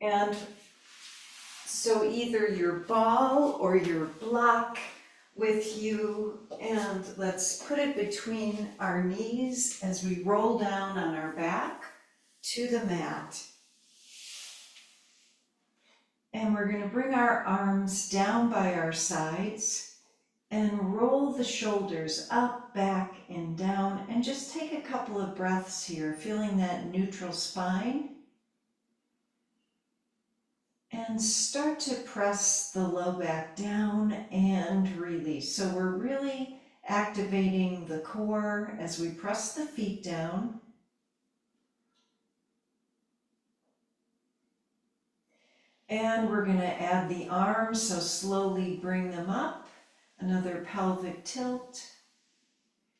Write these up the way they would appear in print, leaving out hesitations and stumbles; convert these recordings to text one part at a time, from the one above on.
And so either your ball or your block with you, and let's put it between our knees as we roll down on our back to the mat. And we're going to bring our arms down by our sides and roll the shoulders up, back, and down, and just take a couple of breaths here, feeling that neutral spine. And start to press the low back down and release. So we're really activating the core as we press the feet down. And we're going to add the arms, so slowly bring them up. Another pelvic tilt.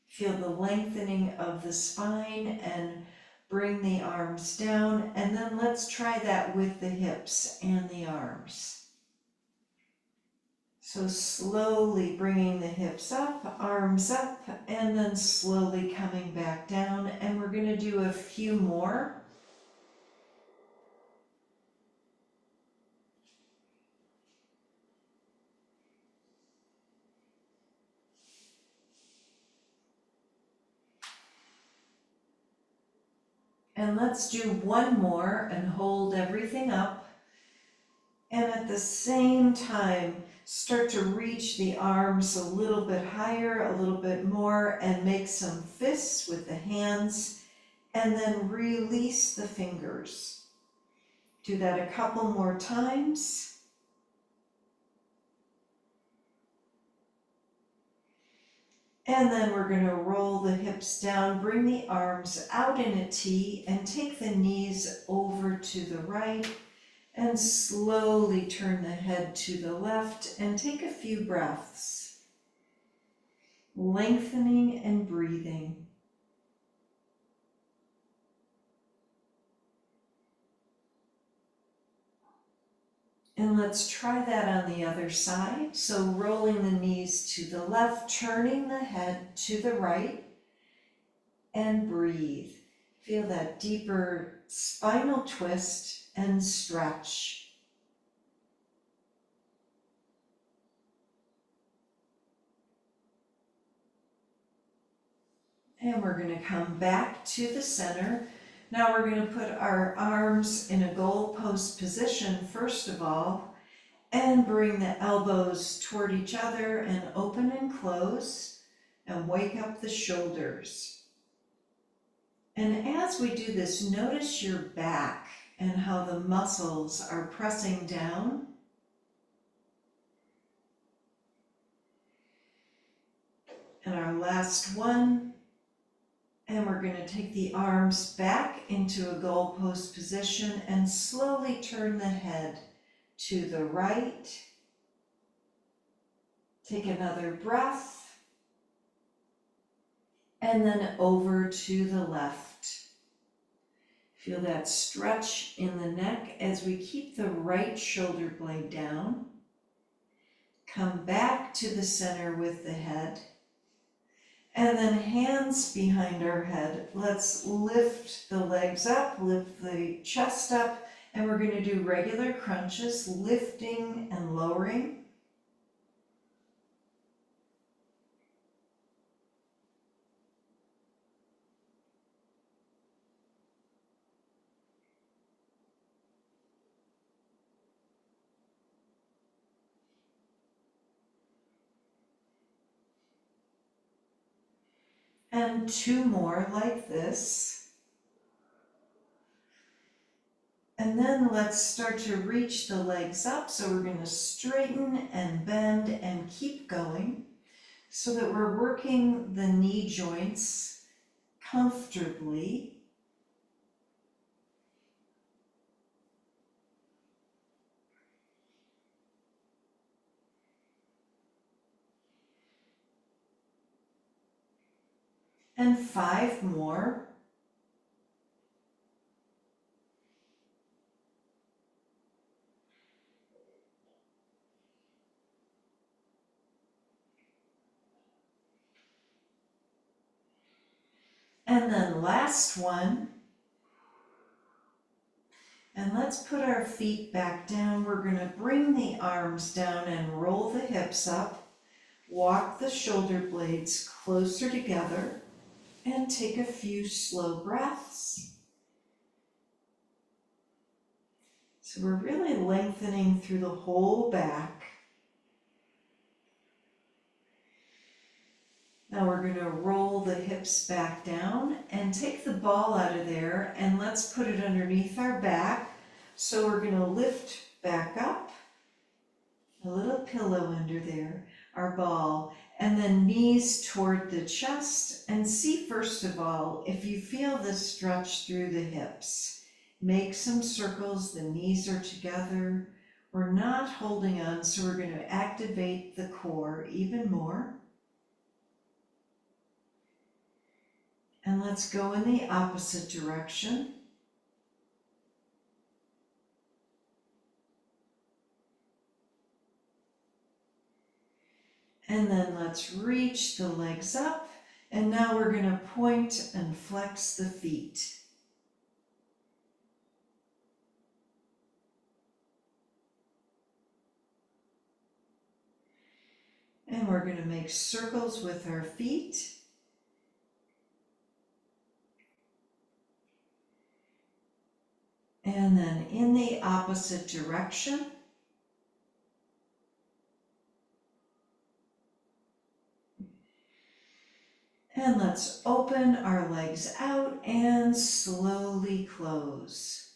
Feel the lengthening of the spine and bring the arms down. And then let's try that with the hips and the arms. So slowly bringing the hips up, arms up, and then slowly coming back down. And we're going to do a few more. And let's do one more and hold everything up. And at the same time, start to reach the arms a little bit higher, a little bit more, and make some fists with the hands, and then release the fingers. Do that a couple more times. And then we're going to roll the hips down, bring the arms out in a T, and take the knees over to the right, and slowly turn the head to the left, and take a few breaths, lengthening and breathing. And let's try that on the other side. So rolling the knees to the left, turning the head to the right, and breathe. Feel that deeper spinal twist and stretch. And we're going to come back to the center. Now we're going to put our arms in a goalpost position first of all, and bring the elbows toward each other and open and close, and wake up the shoulders. And as we do this, notice your back and how the muscles are pressing down. And our last one. And we're going to take the arms back into a goalpost position and slowly turn the head to the right. Take another breath. And then over to the left. Feel that stretch in the neck as we keep the right shoulder blade down. Come back to the center with the head. And then hands behind our head. Let's lift the legs up, lift the chest up, and we're going to do regular crunches, lifting and lowering. And two more like this. And then let's start to reach the legs up. So we're going to straighten and bend and keep going so that we're working the knee joints comfortably. And 5 more. And then last one. And let's put our feet back down. We're going to bring the arms down and roll the hips up. Walk the shoulder blades closer together and take a few slow breaths. So we're really lengthening through the whole back. Now we're going to roll the hips back down and take the ball out of there, and let's put it underneath our back. So we're going to lift back up, a little pillow under there, our ball, and then knees toward the chest, and see first of all if you feel the stretch through the hips. Make some circles, the knees are together. We're not holding on, so we're going to activate the core even more. And let's go in the opposite direction. And then let's reach the legs up. And now we're going to point and flex the feet. And we're going to make circles with our feet. And then in the opposite direction. And let's open our legs out and slowly close.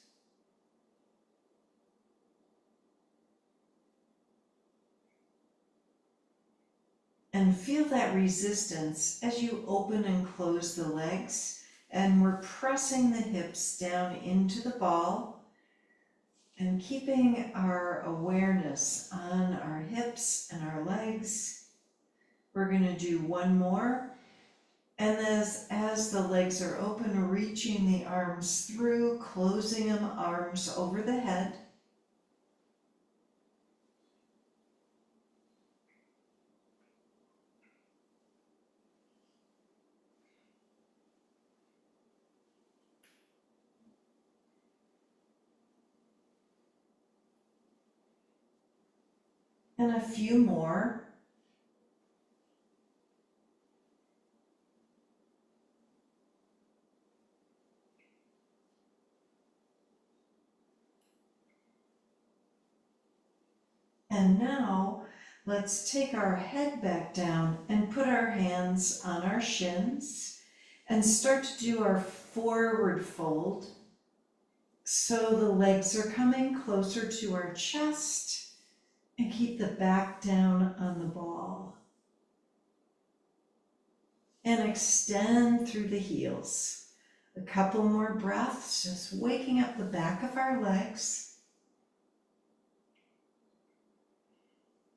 And feel that resistance as you open and close the legs. And we're pressing the hips down into the ball and keeping our awareness on our hips and our legs. We're going to do one more. And as the legs are open, reaching the arms through, closing them, arms over the head. And a few more. And now let's take our head back down and put our hands on our shins and start to do our forward fold. So the legs are coming closer to our chest, and keep the back down on the ball. And extend through the heels. A couple more breaths, just waking up the back of our legs.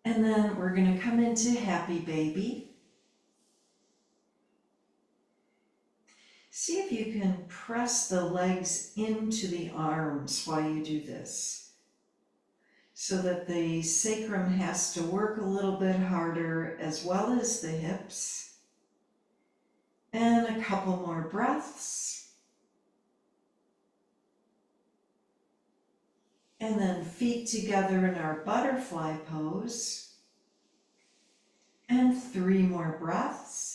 And then we're going to come into happy baby. See if you can press the legs into the arms while you do this, so that the sacrum has to work a little bit harder as well as the hips. And a couple more breaths. And then feet together in our butterfly pose. And 3 more breaths.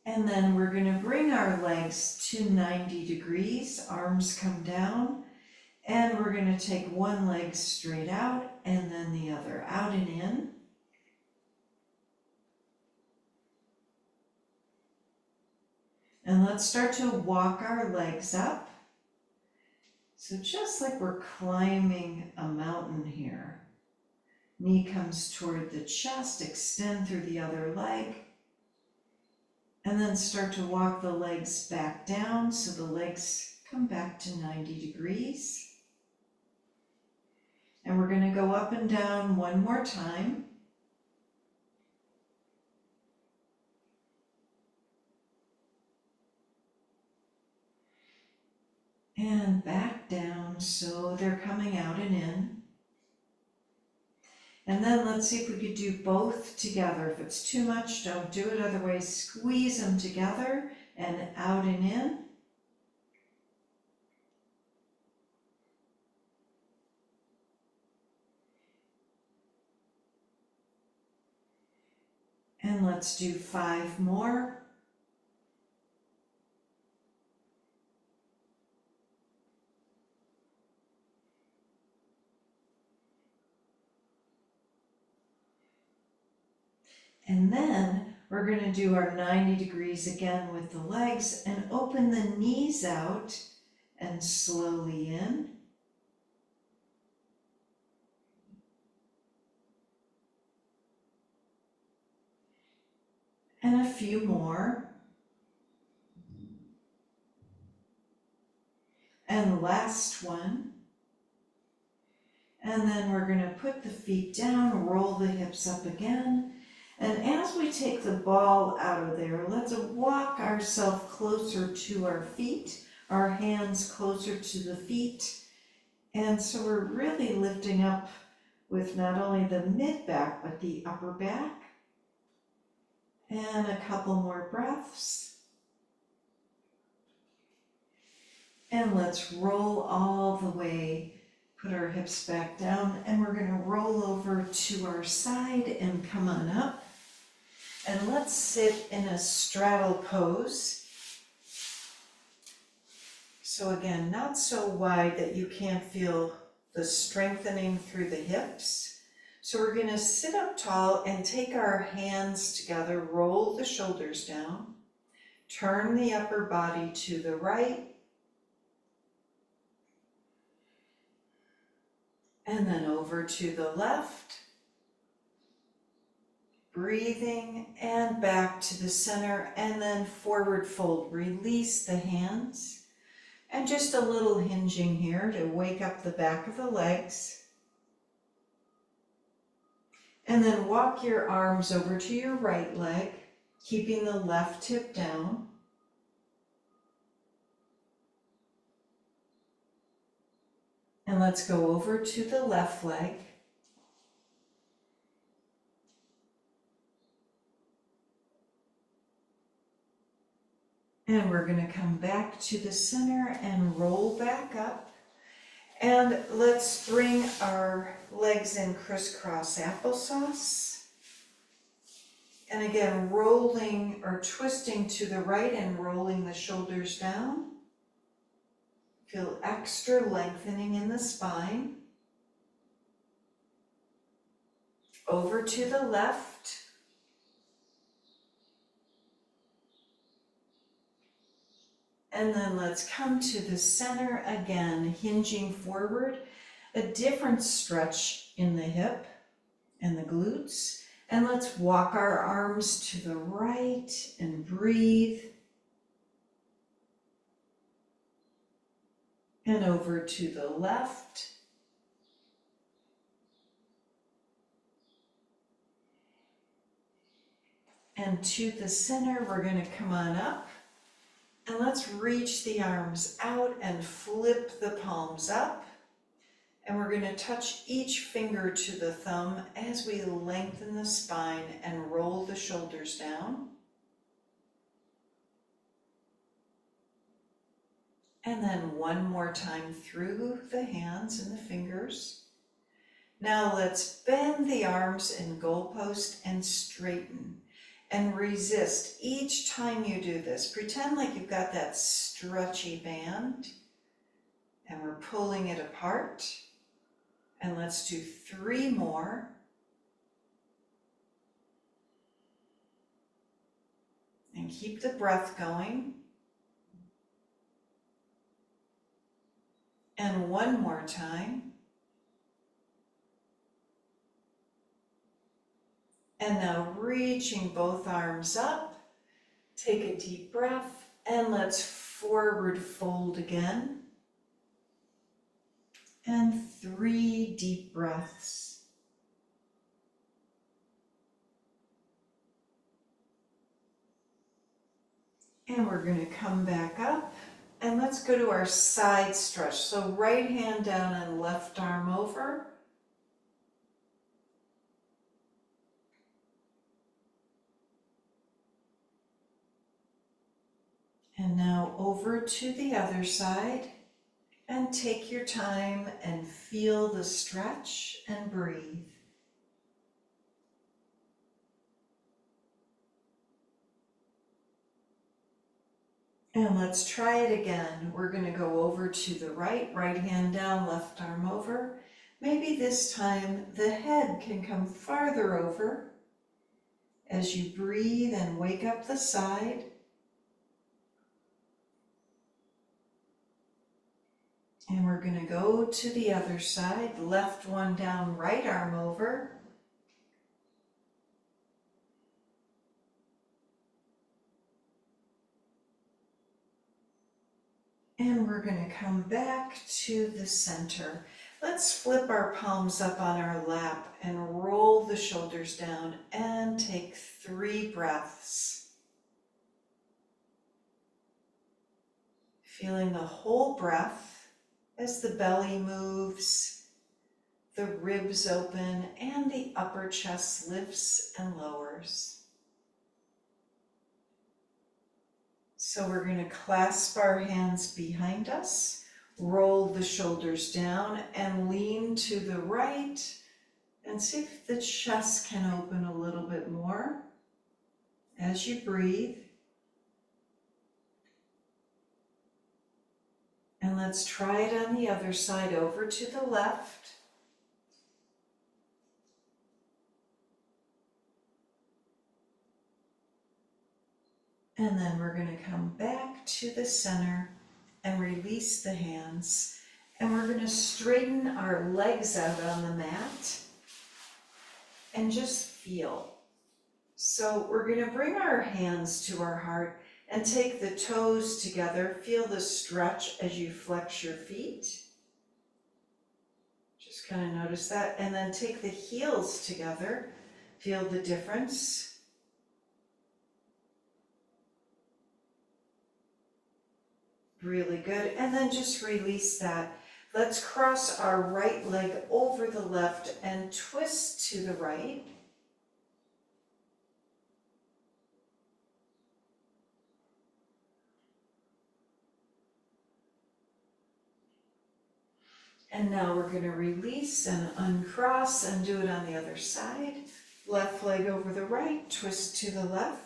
And then we're going to bring our legs to 90 degrees, arms come down, and we're going to take one leg straight out and then the other out and in. And let's start to walk our legs up. So just like we're climbing a mountain here. Knee comes toward the chest, extend through the other leg. And then start to walk the legs back down so the legs come back to 90 degrees. And we're going to go up and down one more time. And back down so they're coming out and in. And then let's see if we could do both together. If it's too much, don't do it. Otherwise, squeeze them together and out and in. And let's do 5 more. And then we're going to do our 90 degrees again with the legs and open the knees out and slowly in. And a few more. And last one. And then we're going to put the feet down, roll the hips up again. And as we take the ball out of there, let's walk ourselves closer to our feet, our hands closer to the feet. And so we're really lifting up with not only the mid back, but the upper back. And a couple more breaths. And let's roll all the way, put our hips back down, and we're going to roll over to our side and come on up. And let's sit in a straddle pose. So again, not so wide that you can't feel the strengthening through the hips. So we're going to sit up tall and take our hands together, roll the shoulders down, turn the upper body to the right, and then over to the left. Breathing and back to the center and then forward fold. Release the hands and just a little hinging here to wake up the back of the legs. And then walk your arms over to your right leg, keeping the left hip down. And let's go over to the left leg. And we're going to come back to the center and roll back up. And let's bring our legs in crisscross applesauce. And again, rolling or twisting to the right and rolling the shoulders down. Feel extra lengthening in the spine. Over to the left. And then let's come to the center again, hinging forward. A different stretch in the hip and the glutes. And let's walk our arms to the right and breathe. And over to the left. And to the center, we're going to come on up. And let's reach the arms out and flip the palms up. And we're going to touch each finger to the thumb as we lengthen the spine and roll the shoulders down. And then one more time through the hands and the fingers. Now let's bend the arms in goalpost and straighten. And resist each time you do this. Pretend like you've got that stretchy band and we're pulling it apart. And let's do 3 more. And keep the breath going. And one more time. And now reaching both arms up, take a deep breath, and let's forward fold again. And 3 deep breaths. And we're going to come back up, and let's go to our side stretch. So right hand down and left arm over. now over to the other side and take your time and feel the stretch and breathe. And let's try it again. We're going to go over to the right hand down, left arm over. Maybe this time the head can come farther over as you breathe and wake up the side. And we're going to go to the other side, left one down, right arm over. And we're going to come back to the center. Let's flip our palms up on our lap and roll the shoulders down and take 3 breaths. Feeling the whole breath as the belly moves, the ribs open, and the upper chest lifts and lowers. So we're going to clasp our hands behind us, roll the shoulders down, and lean to the right, and see if the chest can open a little bit more as you breathe. And let's try it on the other side, over to the left. And then we're going to come back to the center and release the hands. And we're going to straighten our legs out on the mat and just feel. So we're going to bring our hands to our heart and take the toes together. Feel the stretch as you flex your feet. Just kind of notice that. And then take the heels together. Feel the difference. Really good. And then just release that. Let's cross our right leg over the left and twist to the right. And now we're going to release and uncross and do it on the other side. Left leg over the right, twist to the left.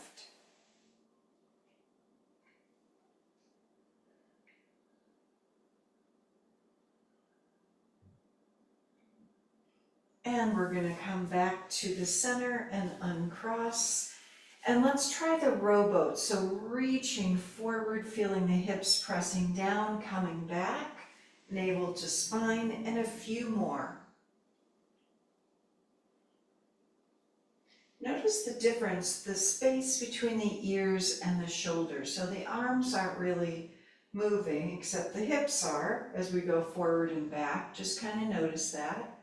And we're going to come back to the center and uncross. And let's try the rowboat. So reaching forward, feeling the hips pressing down, coming back, navel to spine, and a few more. Notice the difference, the space between the ears and the shoulders. So the arms aren't really moving, except the hips are as we go forward and back. Just kind of notice that.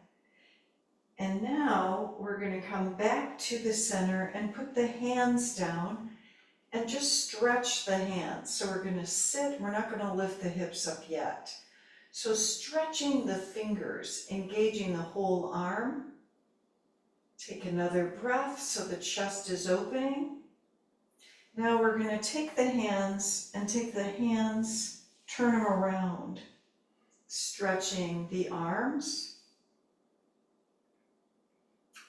And now we're going to come back to the center and put the hands down and just stretch the hands. So we're going to sit, we're not going to lift the hips up yet. So stretching the fingers, engaging the whole arm. Take another breath so the chest is opening. Now we're going to take the hands and turn them around, stretching the arms.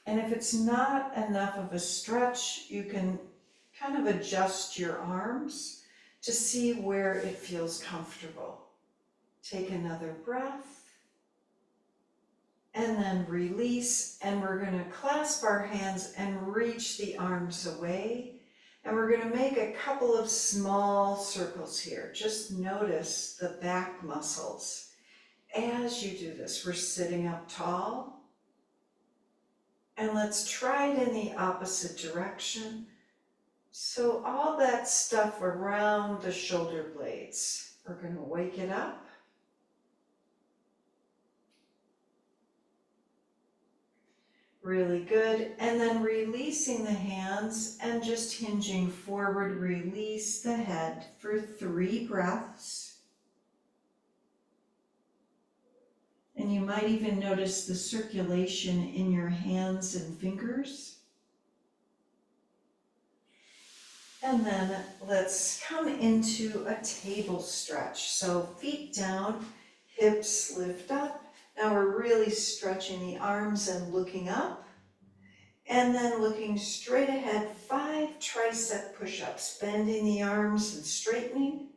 And if it's not enough of a stretch, you can kind of adjust your arms to see where it feels comfortable. Take another breath. And then release, and we're going to clasp our hands and reach the arms away. And we're going to make a couple of small circles here. Just notice the back muscles. As you do this, we're sitting up tall. And let's try it in the opposite direction. So all that stuff around the shoulder blades, we're going to wake it up. Really good. And then releasing the hands and just hinging forward, release the head for 3 breaths. And you might even notice the circulation in your hands and fingers. And then let's come into a table stretch. So feet down, hips lift up. Now we're really stretching the arms and looking up. And then looking straight ahead, 5 tricep push-ups, bending the arms and straightening.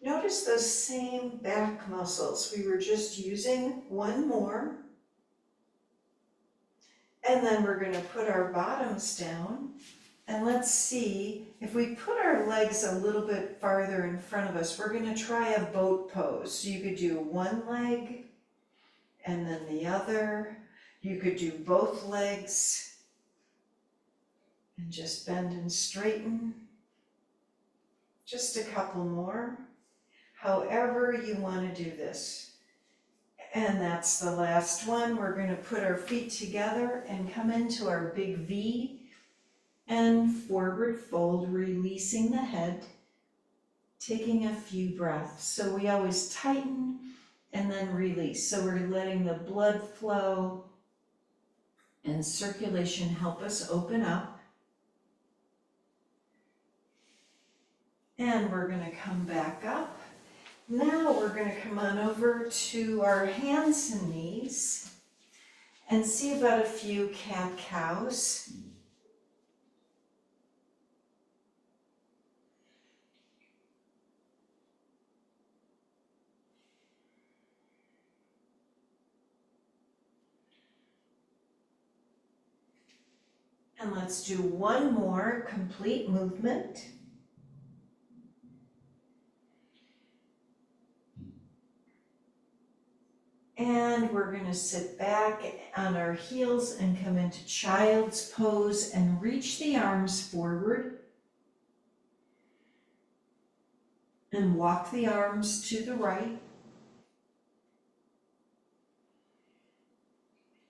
Notice those same back muscles. We were just using one more. And then we're going to put our bottoms down. And let's see, if we put our legs a little bit farther in front of us, we're going to try a boat pose. So you could do one leg and then the other. You could do both legs and just bend and straighten. Just a couple more. However you want to do this. And that's the last one. We're going to put our feet together and come into our big V and forward fold, releasing the head, taking a few breaths. So we always tighten and then release. So we're letting the blood flow and circulation help us open up. And we're going to come back up. Now we're going to come on over to our hands and knees and see about a few cat-cows. And let's do one more complete movement. And we're going to sit back on our heels and come into child's pose and reach the arms forward. And walk the arms to the right.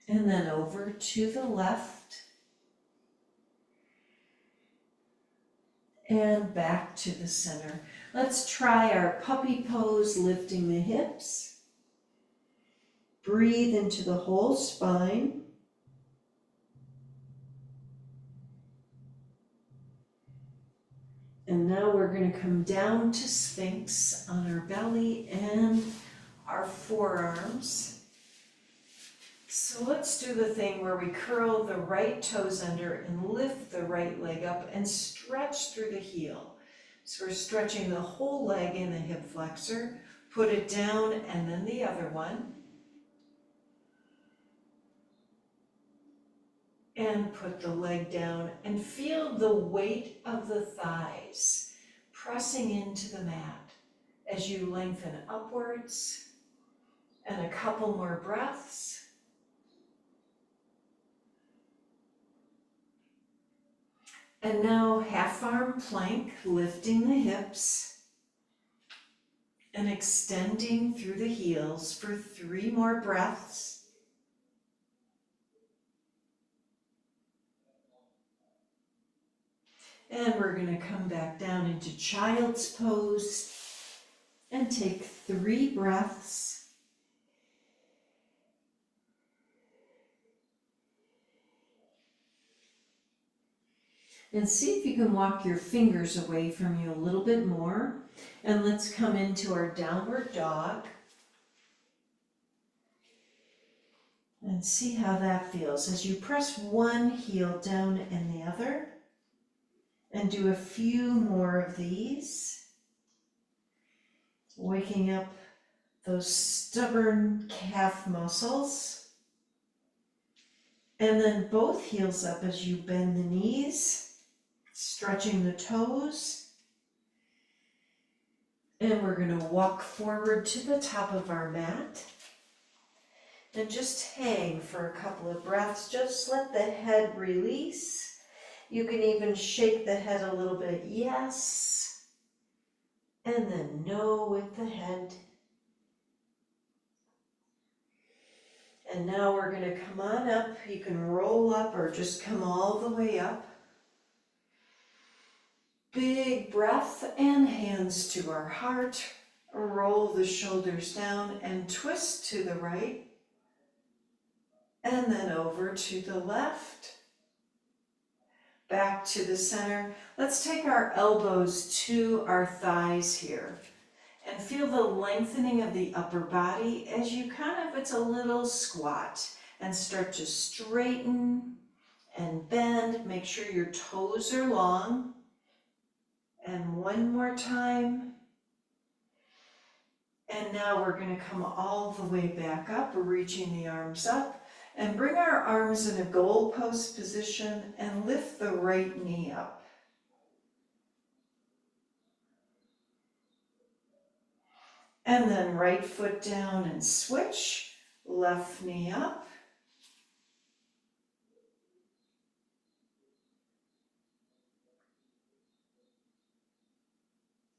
And then over to the left. And back to the center. Let's try our puppy pose, lifting the hips. Breathe into the whole spine. And now we're going to come down to sphinx on our belly and our forearms. So let's do the thing where we curl the right toes under and lift the right leg up and stretch through the heel. So we're stretching the whole leg in the hip flexor. Put it down and then the other one. And put the leg down and feel the weight of the thighs pressing into the mat as you lengthen upwards. And a couple more breaths. And now half arm plank, lifting the hips and extending through the heels for 3 more breaths. And we're going to come back down into child's pose and take 3 breaths. And see if you can walk your fingers away from you a little bit more. And let's come into our downward dog. And see how that feels as you press one heel down and the other. And do a few more of these. Waking up those stubborn calf muscles. And then both heels up as you bend the knees, stretching the toes. And we're going to walk forward to the top of our mat. And just hang for a couple of breaths. Just let the head release. You can even shake the head a little bit, yes, and then no with the head. And now we're going to come on up. You can roll up or just come all the way up. Big breath and hands to our heart. Roll the shoulders down and twist to the right. and then over to the left, back to the center. Let's take our elbows to our thighs here and feel the lengthening of the upper body as you it's a little squat, and start to straighten and bend. Make sure your toes are long. And one more time. And now we're going to come all the way back up, reaching the arms up, and bring our arms in a goalpost position and lift the right knee up. And then right foot down and switch, left knee up.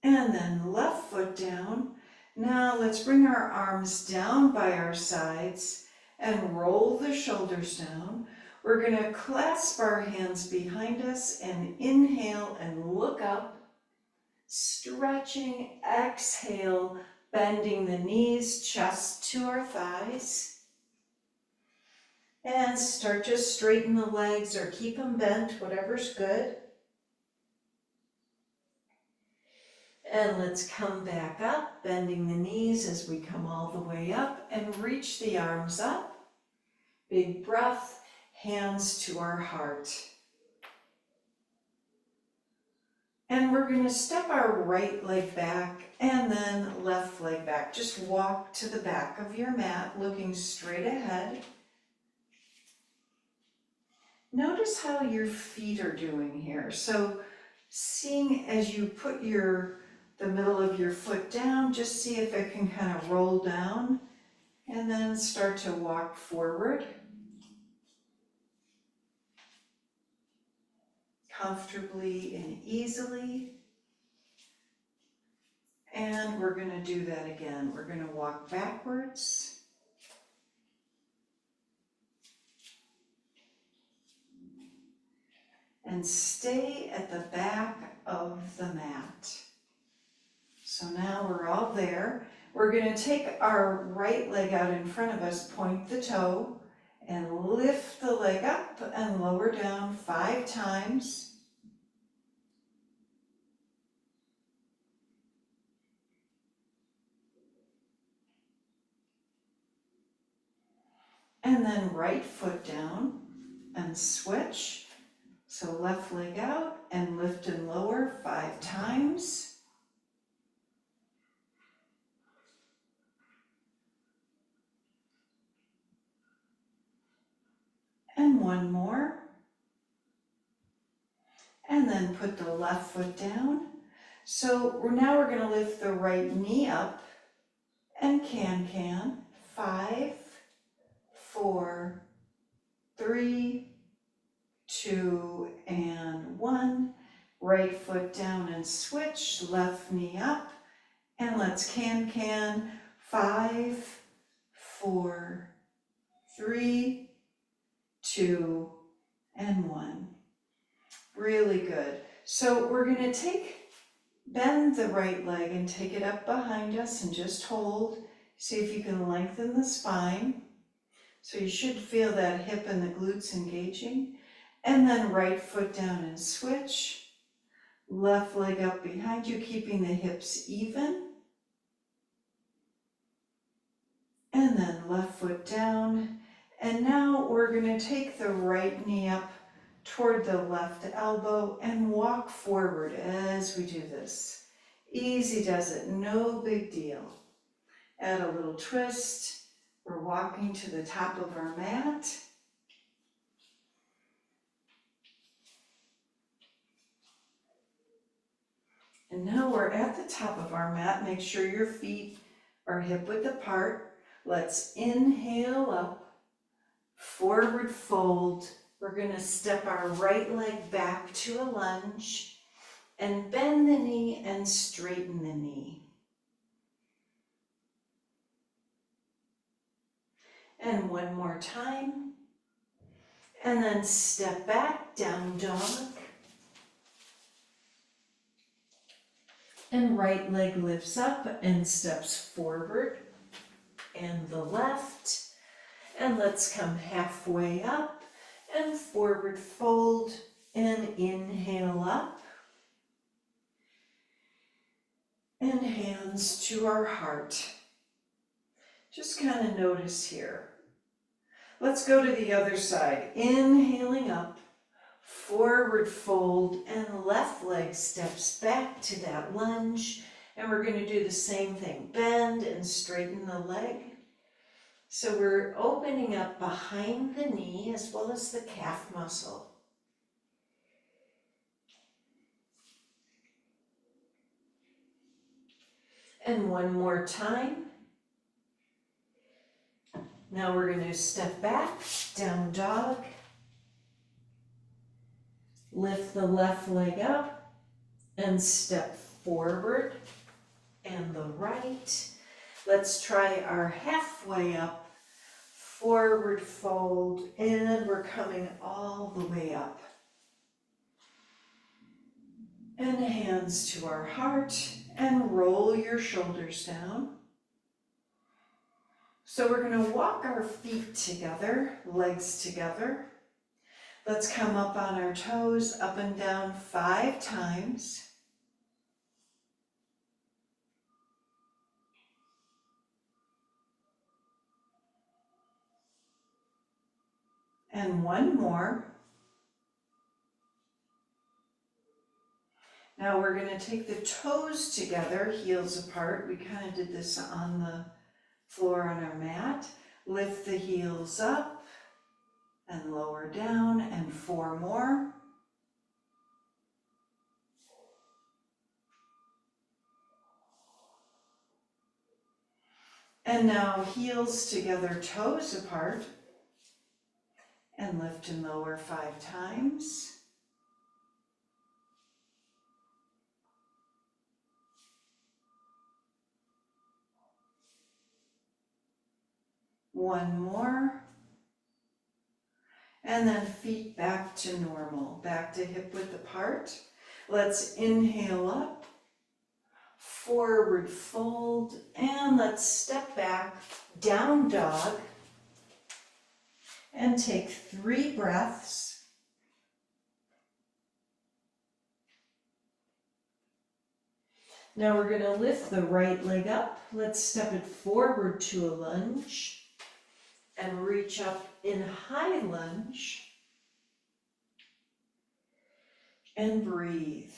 And then left foot down. Now let's bring our arms down by our sides and roll the shoulders down. We're going to clasp our hands behind us and inhale and look up. Stretching, exhale, bending the knees, chest to our thighs. And start to straighten the legs or keep them bent, whatever's good. And let's come back up, bending the knees as we come all the way up and reach the arms up. Big breath, hands to our heart. And we're going to step our right leg back and then left leg back. Just walk to the back of your mat, looking straight ahead. Notice how your feet are doing here. So seeing as you put the middle of your foot down, just see if it can kind of roll down and then start to walk forward. Comfortably and easily. And we're going to do that again. We're going to walk backwards. And stay at the back of the mat. So now we're all there. We're going to take our right leg out in front of us, point the toe, and lift the leg up and lower down 5 times. And then right foot down and switch. So left leg out and lift and lower 5 times. And one more. And then put the left foot down. So now we're going to lift the right knee up and can. 5, 4, 3, 2, and 1. Right foot down and switch, left knee up. And let's can. 5, 4, 3, 2, and 1. Really good. So we're going to bend the right leg and take it up behind us and just hold. See if you can lengthen the spine. So you should feel that hip and the glutes engaging. And then right foot down and switch. Left leg up behind you, keeping the hips even. And then left foot down. And now we're going to take the right knee up toward the left elbow and walk forward as we do this. Easy does it, no big deal. Add a little twist. We're walking to the top of our mat. And now we're at the top of our mat. Make sure your feet are hip width apart. Let's inhale up, forward fold. We're going to step our right leg back to a lunge and bend the knee and straighten the knee. And one more time. And then step back, down dog. And right leg lifts up and steps forward. And the left. And And let's come halfway up and forward fold and inhale up. And hands to our heart. Just kind of notice here. Let's go to the other side. Inhaling up, forward fold, and left leg steps back to that lunge. And we're going to do the same thing. Bend and straighten the leg. So we're opening up behind the knee as well as the calf muscle. And one more time. Now we're going to step back, down dog. Lift the left leg up and step forward and the right. Let's try our halfway up, forward fold, and we're coming all the way up. And hands to our heart and roll your shoulders down. So we're going to walk our feet together, legs together. Let's come up on our toes, up and down 5 times. And one more. Now we're going to take the toes together, heels apart. We kind of did this on the floor on our mat. Lift the heels up and lower down, and 4 more. And now heels together, toes apart, and lift and lower 5 times. One more. And then feet back to normal, back to hip width apart. Let's inhale up, forward fold, and let's step back, down dog, and take 3 breaths. Now we're going to lift the right leg up. Let's step it forward to a lunge and reach up in high lunge and breathe.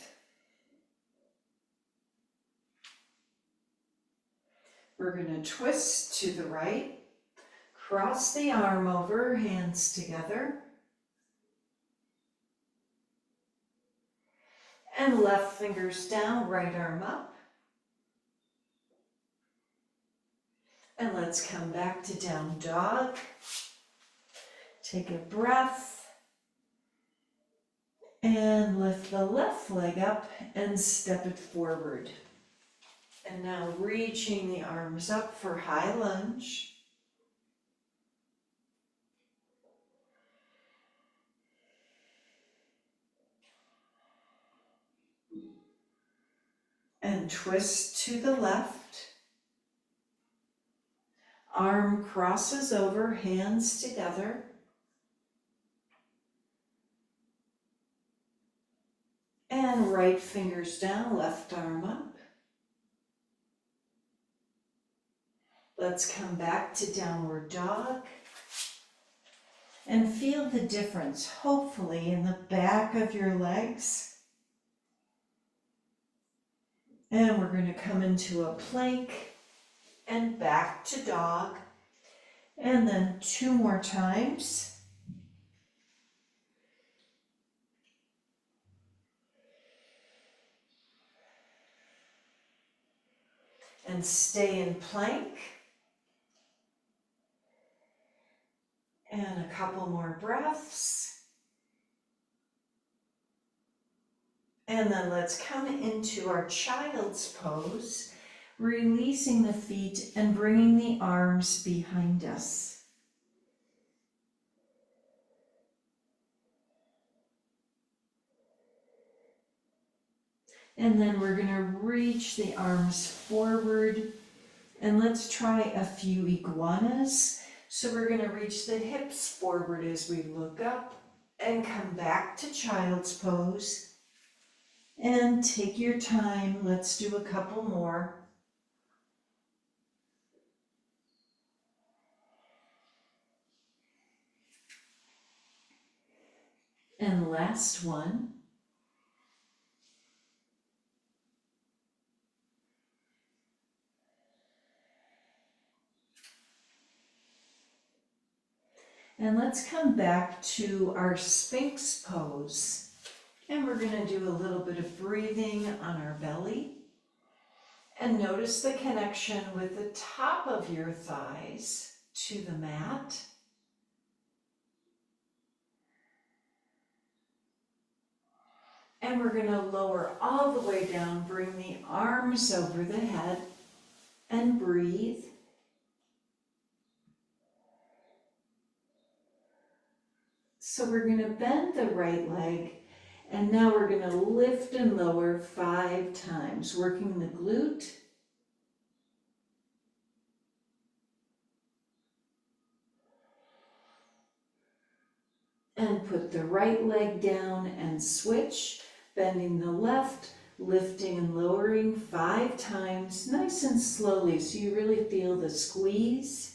We're going to twist to the right, cross the arm over, hands together, and left fingers down, right arm up. And let's come back to down dog. Take a breath and lift the left leg up and step it forward. And now reaching the arms up for high lunge. And twist to the left. Arm crosses over, hands together. And right fingers down, left arm up. Let's come back to downward dog. And feel the difference, hopefully, in the back of your legs. And we're going to come into a plank and back to dog. And then 2 more times. And stay in plank. And a couple more breaths. And then let's come into our child's pose, releasing the feet and bringing the arms behind us. And then we're going to reach the arms forward, and let's try a few iguanas. So we're going to reach the hips forward as we look up and come back to child's pose. And take your time. Let's do a couple more. And last one. And let's come back to our sphinx pose. And we're going to do a little bit of breathing on our belly. And notice the connection with the top of your thighs to the mat. And we're going to lower all the way down, bring the arms over the head, and breathe. So we're going to bend the right leg, and now we're going to lift and lower 5 times, working the glute. And put the right leg down and switch, bending the left, lifting and lowering 5 times, nice and slowly, so you really feel the squeeze.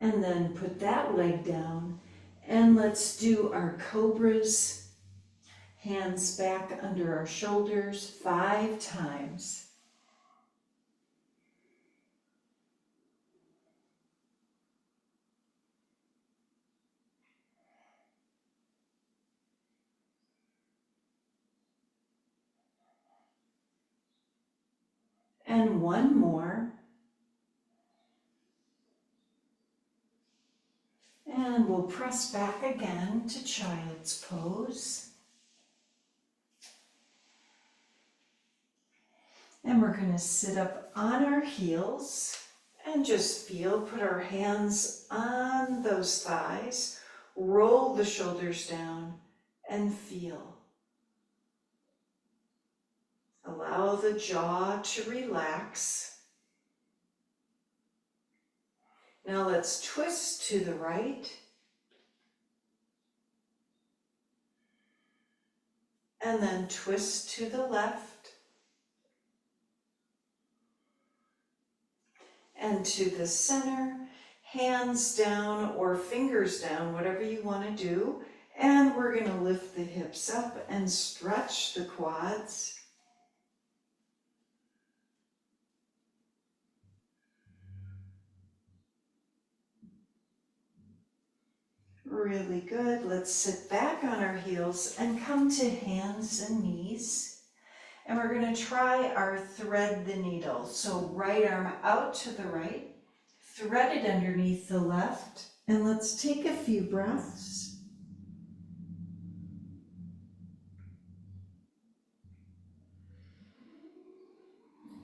And then put that leg down, and let's do our cobras, hands back under our shoulders 5 times. And one more. And we'll press back again to child's pose. And we're going to sit up on our heels and just feel, put our hands on those thighs, roll the shoulders down and feel. Allow the jaw to relax. Now let's twist to the right. And then twist to the left. And to the center, hands down or fingers down, whatever you want to do. And we're going to lift the hips up and stretch the quads. Really good. Let's sit back on our heels and come to hands and knees. And we're going to try our thread the needle. So right arm out to the right, thread it underneath the left, and let's take a few breaths.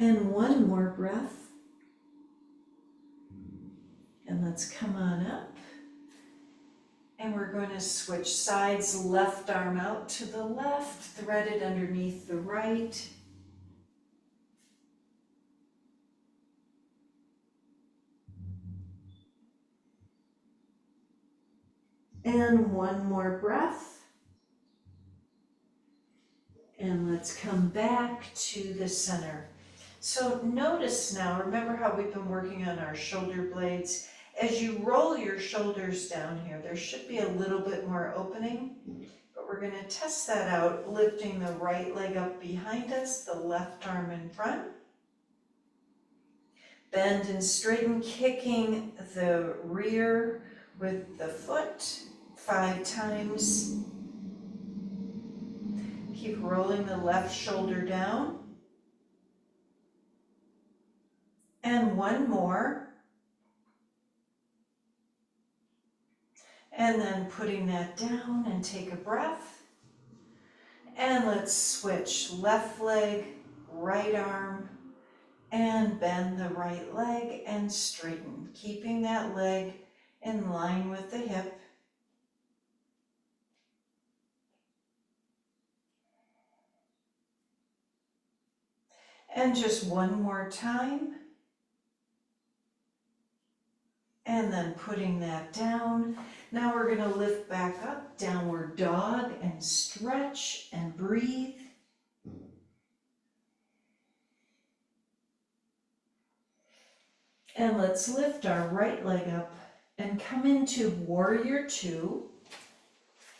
And one more breath. And let's come on up. And we're going to switch sides, left arm out to the left, thread it underneath the right. And one more breath. And let's come back to the center. So notice now, remember how we've been working on our shoulder blades? As you roll your shoulders down here, there should be a little bit more opening, but we're going to test that out, lifting the right leg up behind us, the left arm in front. Bend and straighten, kicking the rear with the foot 5 times. Keep rolling the left shoulder down. And one more. And then putting that down and take a breath. And let's switch left leg, right arm, and bend the right leg and straighten, keeping that leg in line with the hip. And just one more time. And then putting that down. Now we're going to lift back up, downward dog, and stretch and breathe. And let's lift our right leg up and come into warrior two,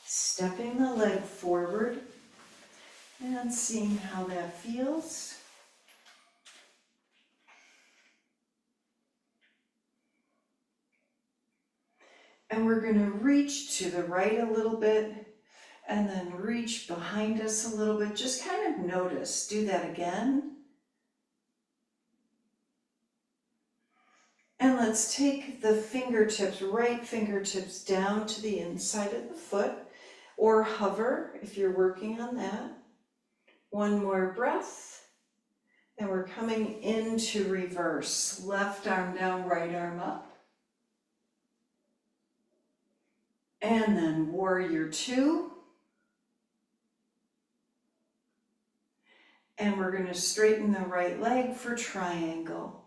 stepping the leg forward and seeing how that feels. And we're going to reach to the right a little bit and then reach behind us a little bit. Just kind of notice. Do that again. And let's take the fingertips, right fingertips down to the inside of the foot, or hover if you're working on that. One more breath. And we're coming into reverse. Left arm down, right arm up. And then warrior two. And we're going to straighten the right leg for triangle.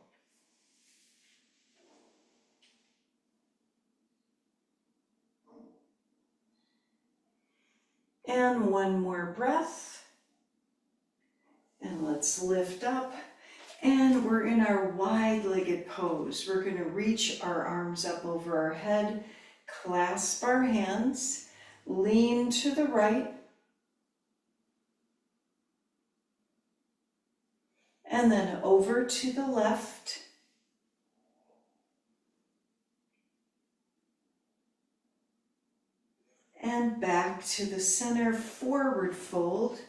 And one more breath. And let's lift up. And we're in our wide-legged pose. We're going to reach our arms up over our head, clasp our hands, lean to the right, and then over to the left. And back to the center, forward fold.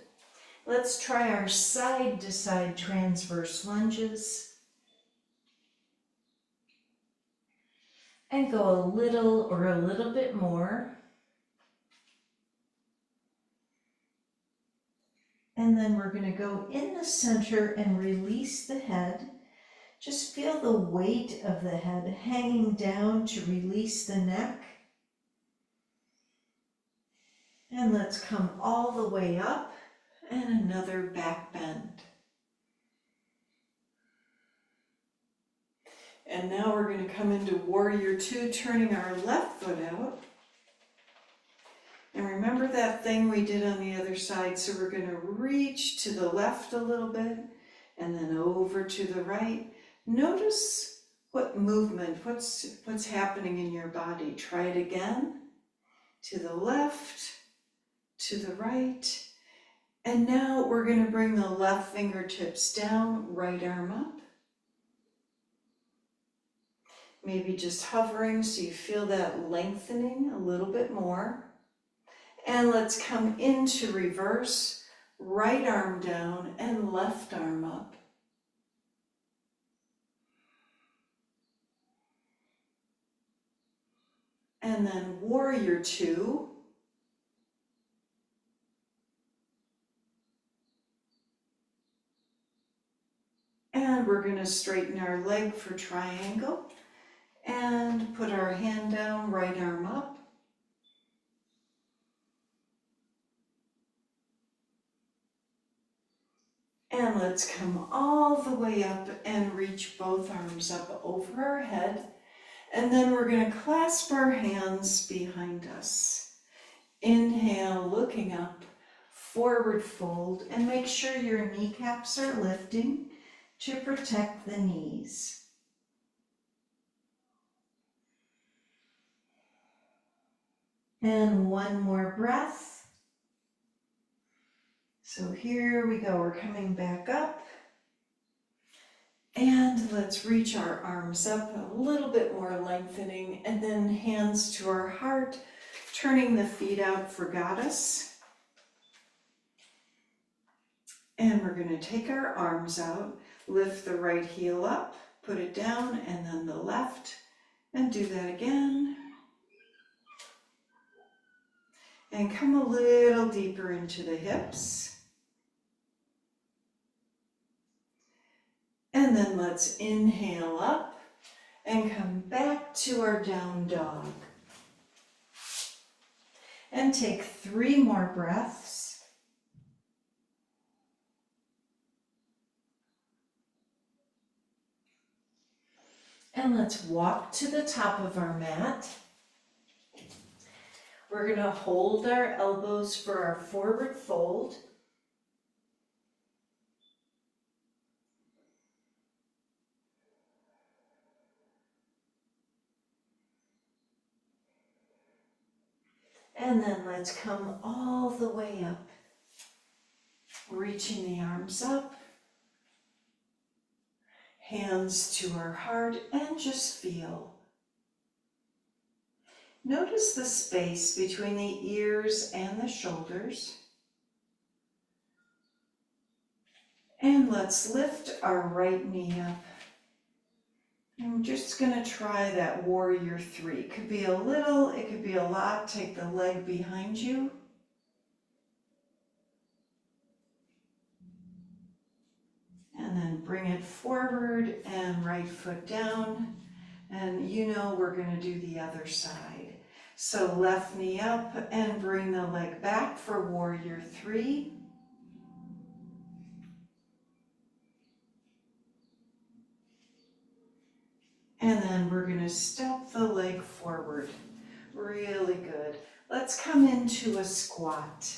Let's try our side-to-side transverse lunges. And go a little or a little bit more. And then we're going to go in the center and release the head. Just feel the weight of the head hanging down to release the neck. And let's come all the way up and another back bend. And now we're going to come into warrior two, turning our left foot out. And remember that thing we did on the other side. So we're going to reach to the left a little bit and then over to the right. Notice what movement, what's happening in your body. Try it again. To the left, to the right. And now we're going to bring the left fingertips down, right arm up. Maybe just hovering so you feel that lengthening a little bit more. And let's come into reverse, right arm down and left arm up. And then warrior two. And we're going to straighten our leg for triangle. And put our hand down, right arm up. And let's come all the way up and reach both arms up over our head. And then we're going to clasp our hands behind us. Inhale, looking up, forward fold, and make sure your kneecaps are lifting to protect the knees. And one more breath. So here we go, we're coming back up. And let's reach our arms up, a little bit more lengthening, and then hands to our heart, turning the feet out for goddess. And we're going to take our arms out, lift the right heel up, put it down, and then the left, and do that again. And come a little deeper into the hips. And then let's inhale up and come back to our down dog. And take 3 more breaths. And let's walk to the top of our mat. We're going to hold our elbows for our forward fold. And then let's come all the way up, reaching the arms up, hands to our heart, and just feel. Notice the space between the ears and the shoulders. And let's lift our right knee up. I'm just going to try that warrior three. It could be a little, it could be a lot. Take the leg behind you. And then bring it forward and right foot down. And you know we're going to do the other side. So left knee up and bring the leg back for warrior three. And then we're going to step the leg forward. Really good. Let's come into a squat.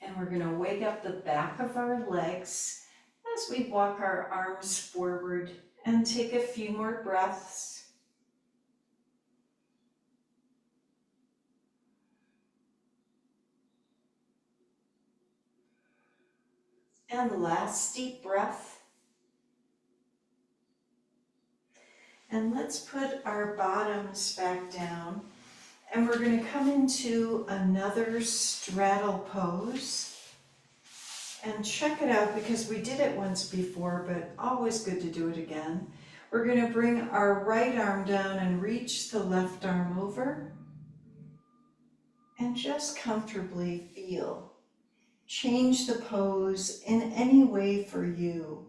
And we're going to wake up the back of our legs as we walk our arms forward and take a few more breaths. And last deep breath. And let's put our bottoms back down. And we're going to come into another straddle pose. And check it out because we did it once before, but always good to do it again. We're going to bring our right arm down and reach the left arm over. And just comfortably feel. Change the pose in any way for you.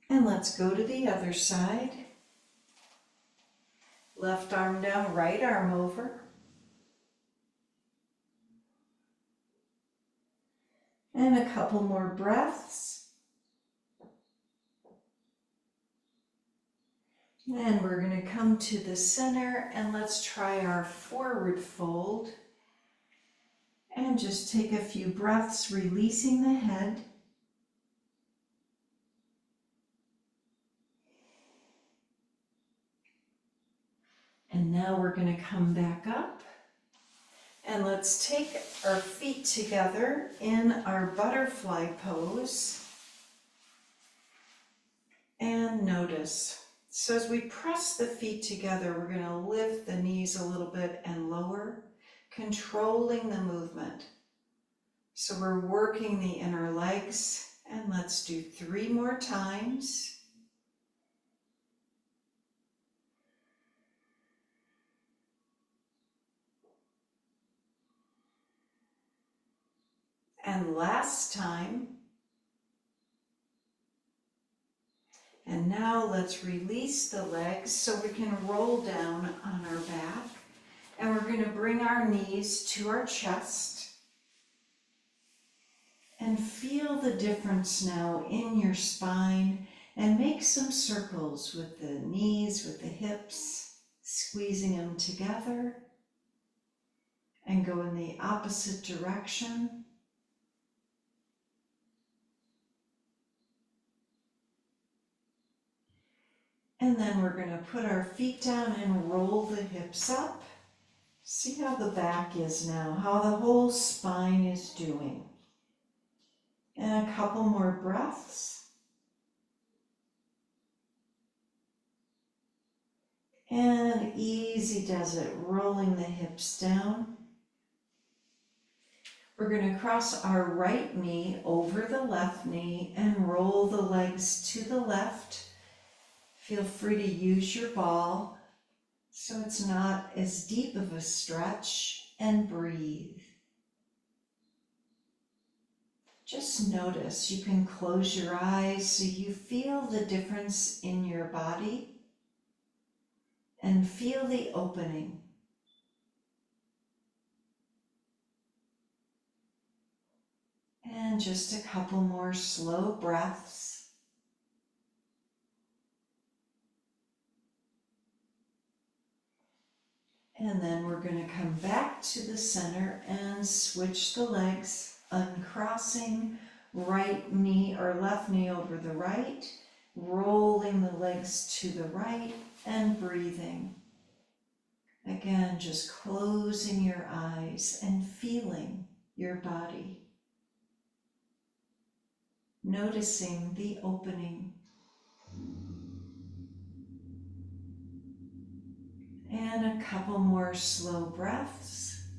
And let's go to the other side. Left arm down, right arm over. And a couple more breaths. And we're going to come to the center and let's try our forward fold. And just take a few breaths, releasing the head. And now we're going to come back up. And let's take our feet together in our butterfly pose. And notice. So as we press the feet together, we're going to lift the knees a little bit and lower, controlling the movement. So we're working the inner legs. And let's do 3 more times. And last time. And now let's release the legs so we can roll down on our back. And we're going to bring our knees to our chest. And feel the difference now in your spine. And make some circles with the knees, with the hips, squeezing them together. And go in the opposite direction. And then we're going to put our feet down and roll the hips up. See how the back is now, how the whole spine is doing. And a couple more breaths. And easy does it, rolling the hips down. We're going to cross our right knee over the left knee and roll the legs to the left. Feel free to use your ball so it's not as deep of a stretch, and breathe. Just notice, you can close your eyes so you feel the difference in your body – and feel the opening. And just a couple more slow breaths. And then we're going to come back to the center and switch the legs, uncrossing right knee or left knee over the right, rolling the legs to the right and breathing. Again, just closing your eyes and feeling your body. Noticing the opening. And a couple more slow breaths.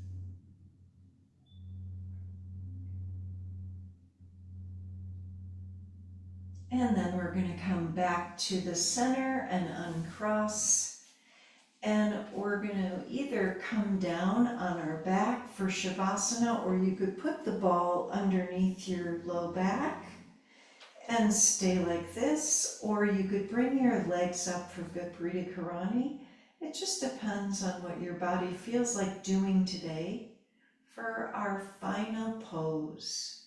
And then we're going to come back to the center and uncross. And we're going to either come down on our back for Shavasana, or you could put the ball underneath your low back and stay like this, or you could bring your legs up for Viparita Karani. It just depends on what your body feels like doing today for our final pose.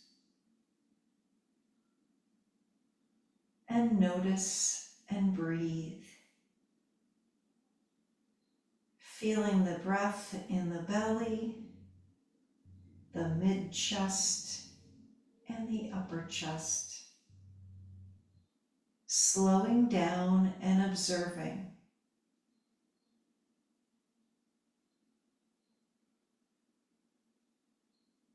And notice and breathe. Feeling the breath in the belly, the mid-chest, and the upper chest. Slowing down and observing.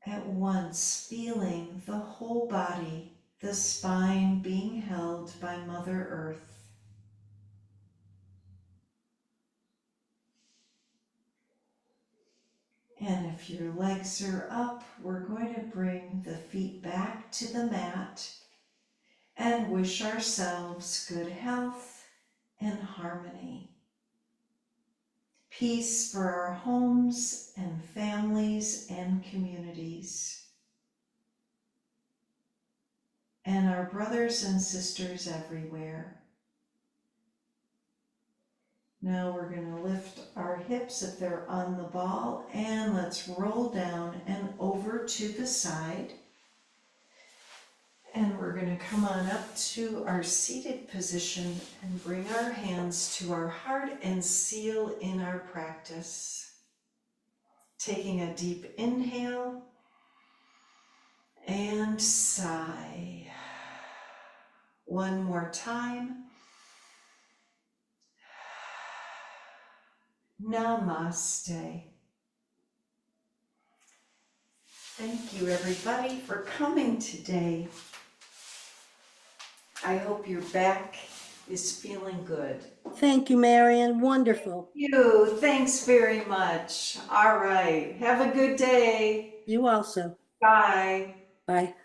At once feeling the whole body, the spine being held by Mother Earth. And if your legs are up, we're going to bring the feet back to the mat and wish ourselves good health and harmony. Peace for our homes and families and communities. And our brothers and sisters everywhere. Now we're going to lift our hips if they're on the ball, and let's roll down and over to the side. And we're going to come on up to our seated position and bring our hands to our heart and seal in our practice. Taking a deep inhale and sigh. One more time. Namaste. Thank you, everybody, for coming today. I hope your back is feeling good. Thank you, Marian. Wonderful. Thank you. Thanks very much. All right. Have a good day. You also. Bye. Bye.